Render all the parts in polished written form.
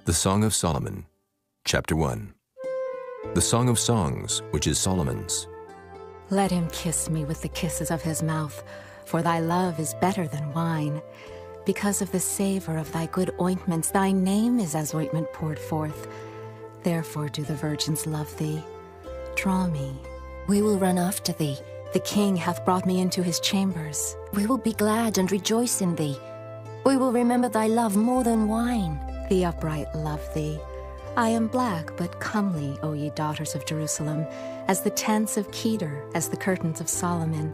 The Song of Solomon, Chapter 1. The Song of Songs, which is Solomon's. Let him kiss me with the kisses of his mouth, for thy love is better than wine. Because of the savor of thy good ointments, thy name is as ointment poured forth. Therefore do the virgins love thee. Draw me. We will run after thee. The king hath brought me into his chambers. We will be glad and rejoice in thee. We will remember thy love more than wine. The upright love thee. I am black, but comely, O ye daughters of Jerusalem, as the tents of Kedar, as the curtains of Solomon.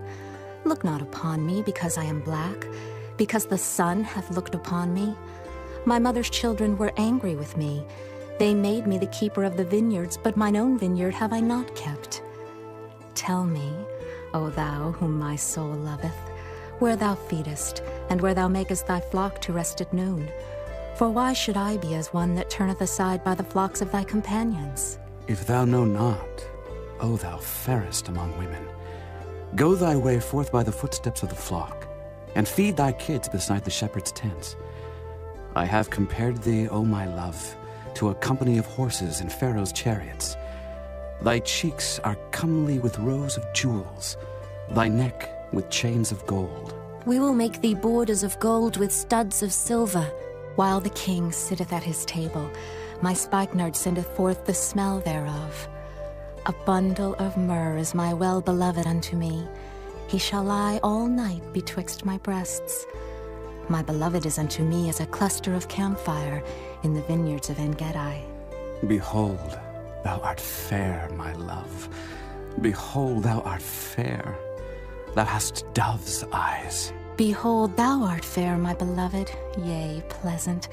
Look not upon me, because I am black, because the sun hath looked upon me. My mother's children were angry with me. They made me the keeper of the vineyards, but mine own vineyard have I not kept. Tell me, O thou whom my soul loveth, where thou feedest, and where thou makest thy flock to rest at noon. For why should I be as one that turneth aside by the flocks of thy companions? If thou know not, O thou fairest among women, go thy way forth by the footsteps of the flock, and feed thy kids beside the shepherd's tents. I have compared thee, O my love, to a company of horses in Pharaoh's chariots. Thy cheeks are comely with rows of jewels, thy neck with chains of gold. We will make thee borders of gold with studs of silver. While the king sitteth at his table, my spikenard sendeth forth the smell thereof. A bundle of myrrh is my well-beloved unto me. He shall lie all night betwixt my breasts. My beloved is unto me as a cluster of camphire in the vineyards of En-Gedi. Behold, thou art fair, my love. Behold, thou art fair. Thou hast dove's eyes. Behold, thou art fair, my beloved, yea, pleasant.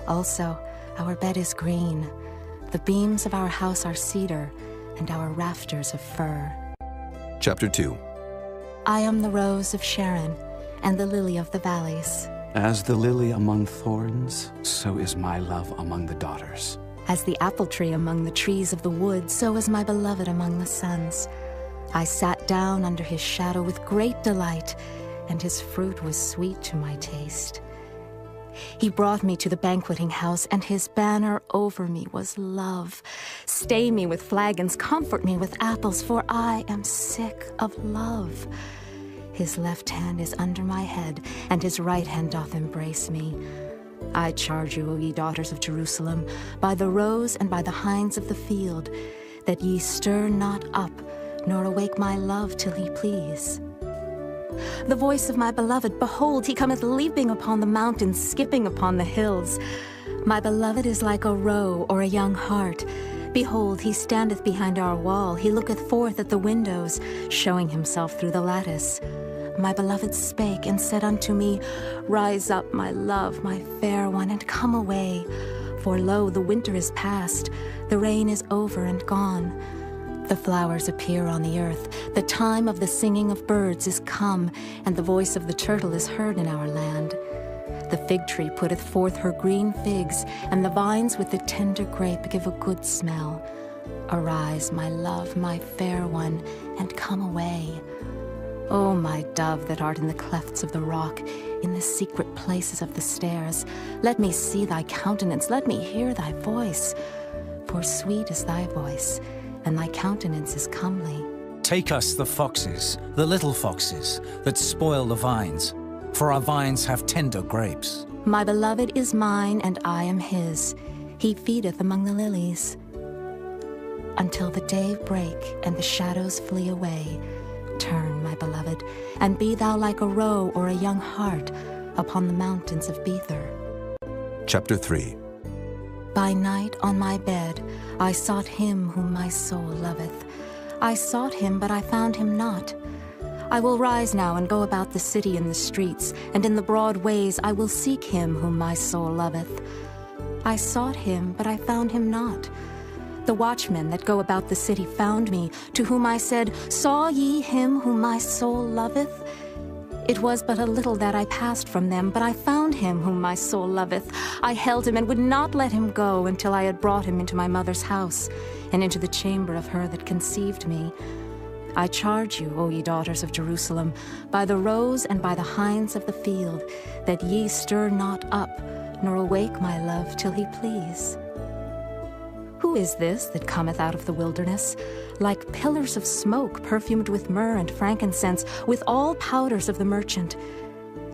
Also, our bed is green. The beams of our house are cedar, and our rafters of fir. Chapter 2. I am the rose of Sharon, and the lily of the valleys. As the lily among thorns, so is my love among the daughters. As the apple tree among the trees of the wood, so is my beloved among the sons. I sat down under his shadow with great delight, and his fruit was sweet to my taste. He brought me to the banqueting house, and his banner over me was love. Stay me with flagons, comfort me with apples, for I am sick of love. His left hand is under my head, and his right hand doth embrace me. I charge you, O ye daughters of Jerusalem, by the roes and by the hinds of the field, that ye stir not up, nor awake my love till he please. The voice of my beloved, behold, he cometh leaping upon the mountains, skipping upon the hills. My beloved is like a roe or a young hart. Behold, he standeth behind our wall, he looketh forth at the windows, showing himself through the lattice. My beloved spake and said unto me, Rise up, my love, my fair one, and come away. For lo, the winter is past, the rain is over and gone. The flowers appear on the earth, the time of the singing of birds is come, and the voice of the turtle is heard in our land. The fig tree putteth forth her green figs, and the vines with the tender grape give a good smell. Arise, my love, my fair one, and come away. O my dove that art in the clefts of the rock, in the secret places of the stairs, let me see thy countenance, let me hear thy voice. For sweet is thy voice, and thy countenance is comely. Take us the foxes, the little foxes, that spoil the vines, for our vines have tender grapes. My beloved is mine, and I am his. He feedeth among the lilies. Until the day break, and the shadows flee away, turn, my beloved, and be thou like a roe or a young hart upon the mountains of Bether. Chapter 3. By night on my bed I sought him whom my soul loveth. I sought him, but I found him not. I will rise now and go about the city in the streets, and in the broad ways I will seek him whom my soul loveth. I sought him, but I found him not. The watchmen that go about the city found me, to whom I said, Saw ye him whom my soul loveth? It was but a little that I passed from them, but I found him whom my soul loveth. I held him and would not let him go until I had brought him into my mother's house, and into the chamber of her that conceived me. I charge you, O ye daughters of Jerusalem, by the roes and by the hinds of the field, that ye stir not up, nor awake my love till he please. Who is this that cometh out of the wilderness, like pillars of smoke perfumed with myrrh and frankincense, with all powders of the merchant?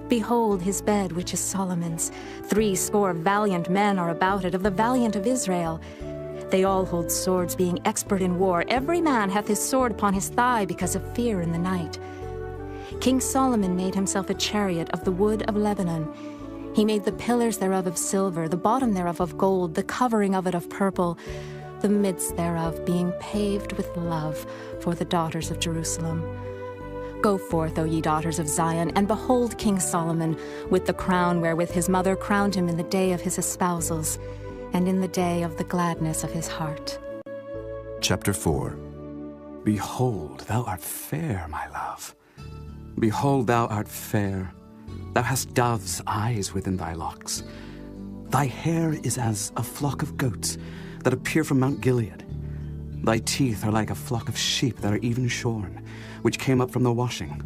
Behold his bed, which is Solomon's. 80 valiant men are about it, of the valiant of Israel. They all hold swords, being expert in war. Every man hath his sword upon his thigh, because of fear in the night. King Solomon made himself a chariot of the wood of Lebanon. He made the pillars thereof of silver, the bottom thereof of gold, the covering of it of purple, the midst thereof being paved with love for the daughters of Jerusalem. Go forth, O ye daughters of Zion, and behold King Solomon, with the crown wherewith his mother crowned him in the day of his espousals, and in the day of the gladness of his heart. Chapter 4. Behold, thou art fair, my love. Behold, thou art fair. Thou hast dove's eyes within thy locks. Thy hair is as a flock of goats that appear from Mount Gilead. Thy teeth are like a flock of sheep that are even shorn, which came up from the washing,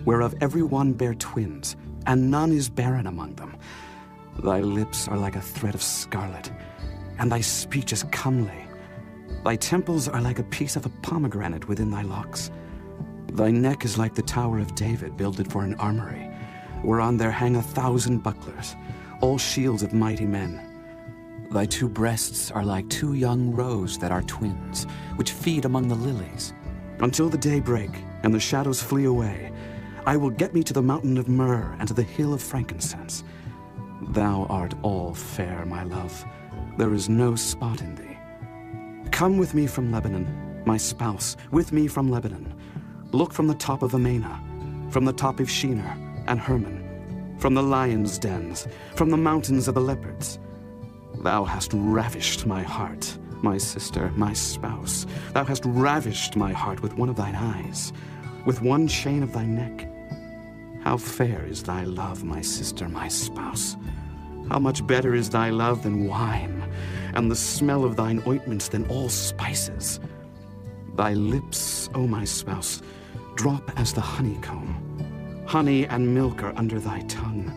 whereof every one bare twins, and none is barren among them. Thy lips are like a thread of scarlet, and thy speech is comely. Thy temples are like a piece of a pomegranate within thy locks. Thy neck is like the tower of David, builded for an armory, whereon there hang 1,000 bucklers, all shields of mighty men. Thy 2 breasts are like 2 young roes that are twins, which feed among the lilies. Until the day break, and the shadows flee away, I will get me to the mountain of myrrh, and to the hill of frankincense. Thou art all fair, my love. There is no spot in thee. Come with me from Lebanon, my spouse, with me from Lebanon. Look from the top of Amana, from the top of Shinar and Hermon, from the lions' dens, from the mountains of the leopards. Thou hast ravished my heart, my sister, my spouse. Thou hast ravished my heart with one of thine eyes, with one chain of thy neck. How fair is thy love, my sister, my spouse. How much better is thy love than wine, and the smell of thine ointments than all spices. Thy lips, O my spouse, drop as the honeycomb. Honey and milk are under thy tongue,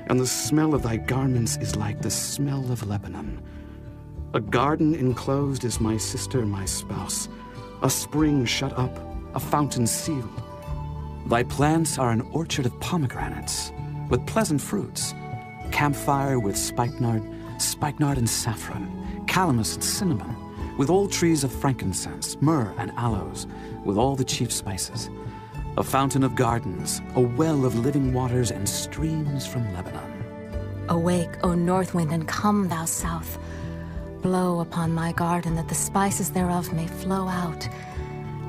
and the smell of thy garments is like the smell of Lebanon. A garden enclosed is my sister, my spouse, a spring shut up, a fountain sealed. Thy plants are an orchard of pomegranates, with pleasant fruits, camphire with spikenard and saffron, calamus and cinnamon, with all trees of frankincense, myrrh and aloes, with all the chief spices. A fountain of gardens, a well of living waters, and streams from Lebanon. Awake, O north wind, and come, thou south. Blow upon my garden, that the spices thereof may flow out.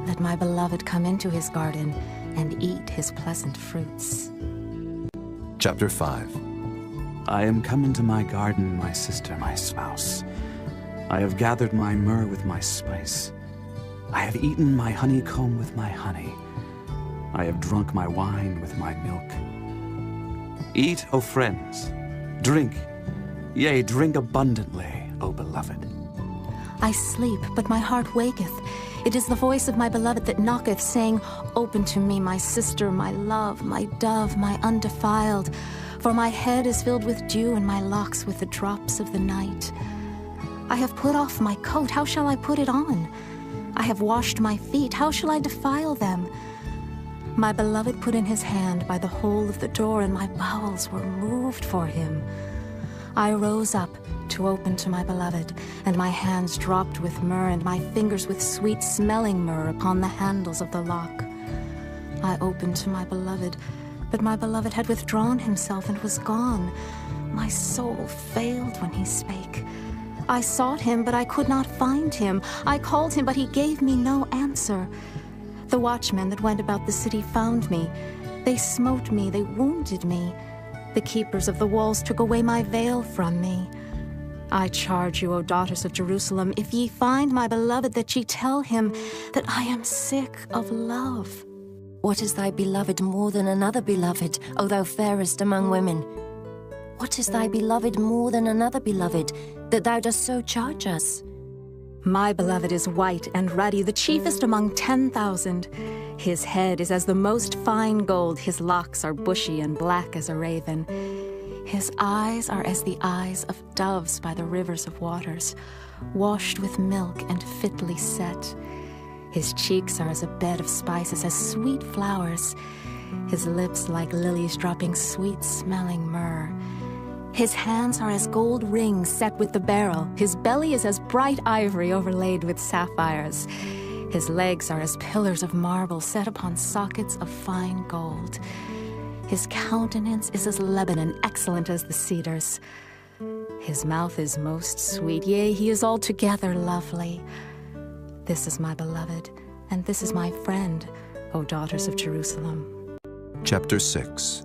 Let my beloved come into his garden, and eat his pleasant fruits. Chapter 5. I am come into my garden, my sister, my spouse. I have gathered my myrrh with my spice. I have eaten my honeycomb with my honey. I have drunk my wine with my milk. Eat, O friends, drink, yea, drink abundantly, O beloved. I sleep, but my heart waketh. It is the voice of my beloved that knocketh, saying, Open to me, my sister, my love, my dove, my undefiled. For my head is filled with dew, and my locks with the drops of the night. I have put off my coat, how shall I put it on? I have washed my feet, how shall I defile them? My beloved put in his hand by the hole of the door, and my bowels were moved for him. I rose up to open to my beloved, and my hands dropped with myrrh, and my fingers with sweet-smelling myrrh upon the handles of the lock. I opened to my beloved, but my beloved had withdrawn himself and was gone. My soul failed when he spake. I sought him, but I could not find him. I called him, but he gave me no answer. The watchmen that went about the city found me. They smote me, they wounded me. The keepers of the walls took away my veil from me. I charge you, O daughters of Jerusalem, if ye find my beloved, that ye tell him that I am sick of love. What is thy beloved more than another beloved, O thou fairest among women? What is thy beloved more than another beloved, that thou dost so charge us? My beloved is white and ruddy, the chiefest among 10,000. His head is as the most fine gold, his locks are bushy and black as a raven. His eyes are as the eyes of doves by the rivers of waters, washed with milk and fitly set. His cheeks are as a bed of spices, as sweet flowers. His lips like lilies dropping sweet-smelling myrrh. His hands are as gold rings set with the beryl. His belly is as bright ivory overlaid with sapphires. His legs are as pillars of marble set upon sockets of fine gold. His countenance is as Lebanon, excellent as the cedars. His mouth is most sweet, yea, he is altogether lovely. This is my beloved, and this is my friend, O daughters of Jerusalem. Chapter 6.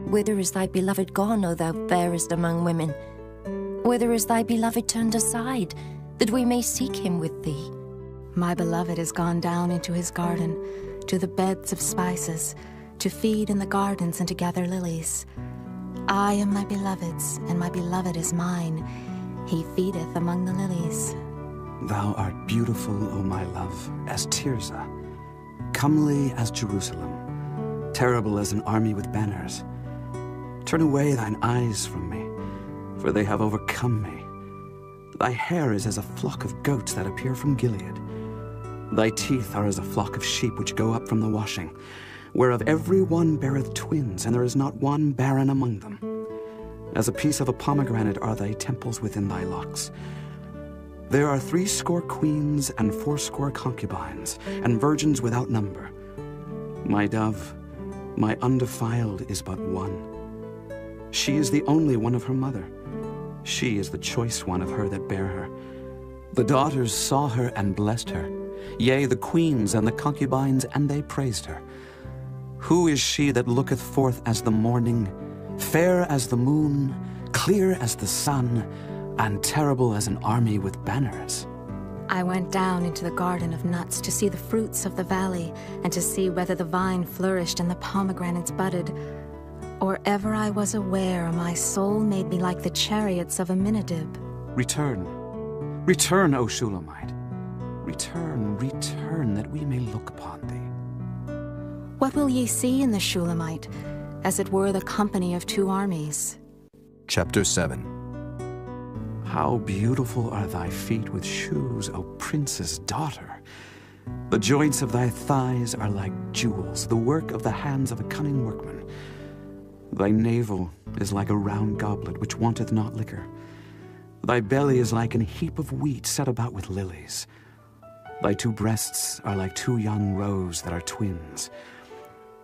Whither is thy beloved gone, O thou fairest among women? Whither is thy beloved turned aside, that we may seek him with thee? My beloved is gone down into his garden, to the beds of spices, to feed in the gardens and to gather lilies. I am my beloved's, and my beloved is mine. He feedeth among the lilies. Thou art beautiful, O my love, as Tirzah, comely as Jerusalem, terrible as an army with banners. Turn away thine eyes from me, for they have overcome me. Thy hair is as a flock of goats that appear from Gilead. Thy teeth are as a flock of sheep which go up from the washing, whereof every one beareth twins, and there is not one barren among them. As a piece of a pomegranate are thy temples within thy locks. There are 80 queens and 80 concubines, and virgins without number. My dove, my undefiled, is but one. She is the only one of her mother. She is the choice one of her that bare her. The daughters saw her and blessed her. Yea, the queens and the concubines, and they praised her. Who is she that looketh forth as the morning, fair as the moon, clear as the sun, and terrible as an army with banners? I went down into the garden of nuts to see the fruits of the valley, and to see whether the vine flourished and the pomegranates budded. Or ever I was aware, my soul made me like the chariots of Aminadab. Return, return, O Shulamite. Return, return, that we may look upon thee. What will ye see in the Shulamite, as it were the company of 2 armies? Chapter 7. How beautiful are thy feet with shoes, O prince's daughter! The joints of thy thighs are like jewels, the work of the hands of a cunning workman. Thy navel is like a round goblet which wanteth not liquor. Thy belly is like an heap of wheat set about with lilies. Thy 2 breasts are like 2 young roes that are twins.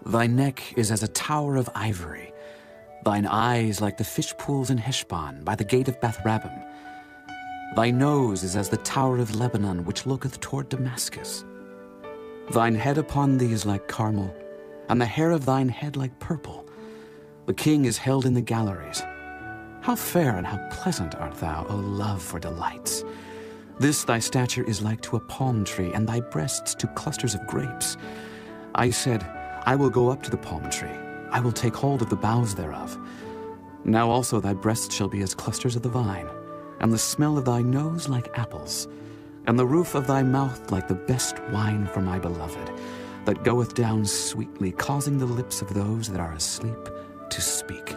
Thy neck is as a tower of ivory. Thine eyes like the fish pools in Heshbon, by the gate of Beth-rabbim. Thy nose is as the tower of Lebanon, which looketh toward Damascus. Thine head upon thee is like Carmel, and the hair of thine head like purple. The king is held in the galleries. How fair and how pleasant art thou, O love, for delights! This thy stature is like to a palm tree, and thy breasts to clusters of grapes. I said, I will go up to the palm tree. I will take hold of the boughs thereof. Now also thy breasts shall be as clusters of the vine, and the smell of thy nose like apples, and the roof of thy mouth like the best wine for my beloved, that goeth down sweetly, causing the lips of those that are asleep to speak.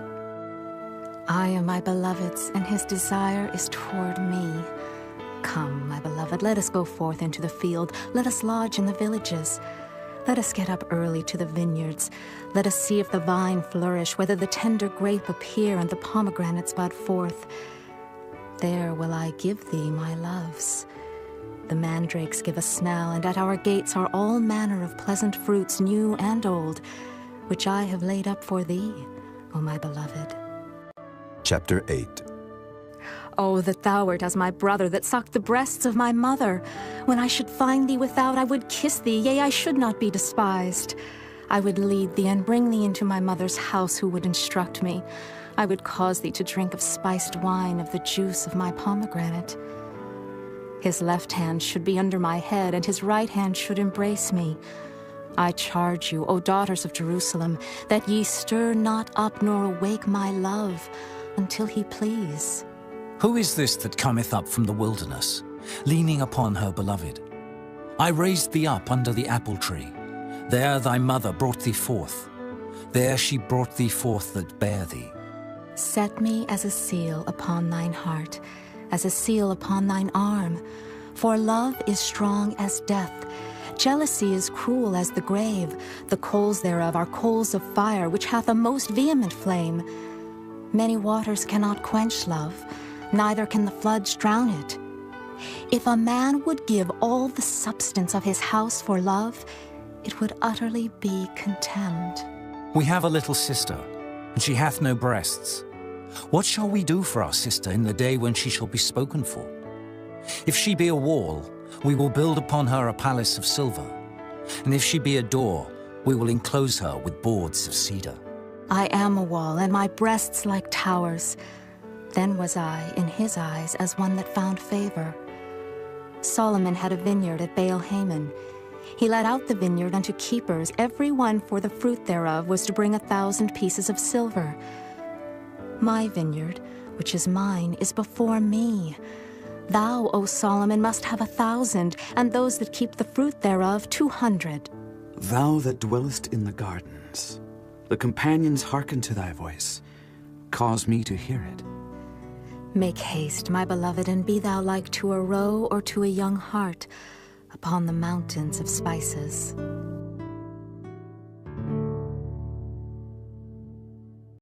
I am my beloved's, and his desire is toward me. Come, my beloved, let us go forth into the field. Let us lodge in the villages. Let us get up early to the vineyards. Let us see if the vine flourish, whether the tender grape appear and the pomegranates bud forth. There will I give thee my loves. The mandrakes give a smell, and at our gates are all manner of pleasant fruits, new and old, which I have laid up for thee, O my beloved. Chapter 8. Oh, that thou wert as my brother, that sucked the breasts of my mother. When I should find thee without, I would kiss thee, yea, I should not be despised. I would lead thee and bring thee into my mother's house, who would instruct me. I would cause thee to drink of spiced wine, of the juice of my pomegranate. His left hand should be under my head, and his right hand should embrace me. I charge you, O daughters of Jerusalem, that ye stir not up nor awake my love, until he please. Who is this that cometh up from the wilderness, leaning upon her beloved? I raised thee up under the apple tree. There thy mother brought thee forth. There she brought thee forth that bare thee. Set me as a seal upon thine heart, as a seal upon thine arm. For love is strong as death. Jealousy is cruel as the grave. The coals thereof are coals of fire, which hath a most vehement flame. Many waters cannot quench love, neither can the floods drown it. If a man would give all the substance of his house for love, it would utterly be contemned. We have a little sister, and she hath no breasts. What shall we do for our sister in the day when she shall be spoken for? If she be a wall, we will build upon her a palace of silver. And if she be a door, we will enclose her with boards of cedar. I am a wall, and my breasts like towers. Then was I in his eyes as one that found favor. Solomon had a vineyard at Baal-Hamon. He let out the vineyard unto keepers. Every one for the fruit thereof was to bring 1,000 pieces of silver. My vineyard, which is mine, is before me. Thou, O Solomon, must have 1,000, and those that keep the fruit thereof 200. Thou that dwellest in the gardens, the companions hearken to thy voice. Cause me to hear it. Make haste, my beloved, and be thou like to a roe or to a young hart upon the mountains of spices.